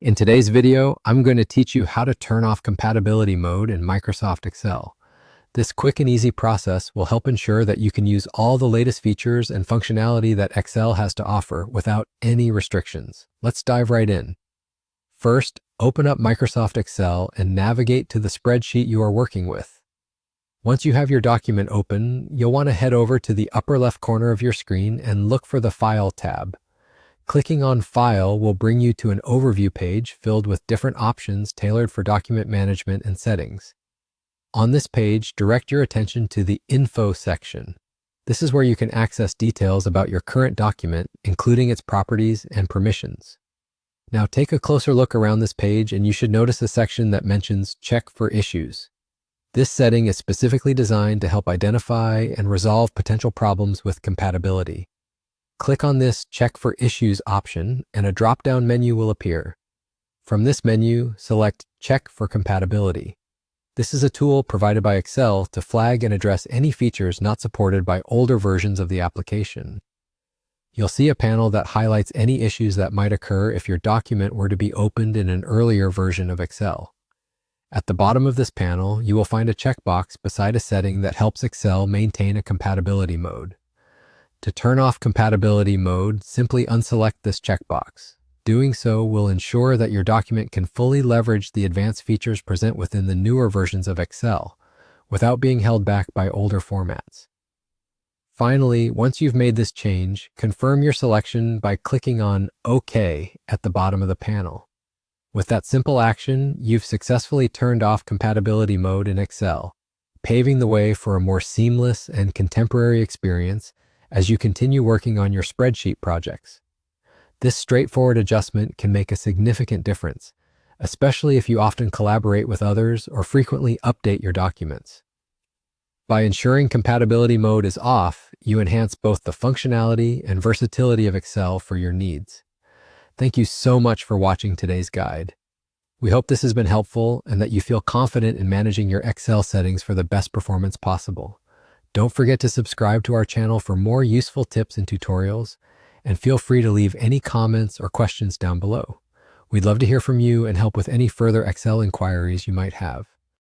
In today's video, I'm going to teach you how to turn off compatibility mode in Microsoft Excel. This quick and easy process will help ensure that you can use all the latest features and functionality that Excel has to offer without any restrictions. Let's dive right in. First, open up Microsoft Excel and navigate to the spreadsheet you are working with. Once you have your document open, you'll want to head over to the upper left corner of your screen and look for the File tab. Clicking on File will bring you to an overview page filled with different options tailored for document management and settings. On this page, direct your attention to the Info section. This is where you can access details about your current document, including its properties and permissions. Now take a closer look around this page and you should notice a section that mentions Check for Issues. This setting is specifically designed to help identify and resolve potential problems with compatibility. Click on this Check for Issues option and a drop-down menu will appear. From this menu, select Check for Compatibility. This is a tool provided by Excel to flag and address any features not supported by older versions of the application. You'll see a panel that highlights any issues that might occur if your document were to be opened in an earlier version of Excel. At the bottom of this panel, you will find a checkbox beside a setting that helps Excel maintain a compatibility mode. To turn off compatibility mode, simply unselect this checkbox. Doing so will ensure that your document can fully leverage the advanced features present within the newer versions of Excel, without being held back by older formats. Finally, once you've made this change, confirm your selection by clicking on OK at the bottom of the panel. With that simple action, you've successfully turned off compatibility mode in Excel, paving the way for a more seamless and contemporary experience as you continue working on your spreadsheet projects. This straightforward adjustment can make a significant difference, especially if you often collaborate with others or frequently update your documents. By ensuring compatibility mode is off, you enhance both the functionality and versatility of Excel for your needs. Thank you so much for watching today's guide. We hope this has been helpful and that you feel confident in managing your Excel settings for the best performance possible. Don't forget to subscribe to our channel for more useful tips and tutorials, and feel free to leave any comments or questions down below. We'd love to hear from you and help with any further Excel inquiries you might have.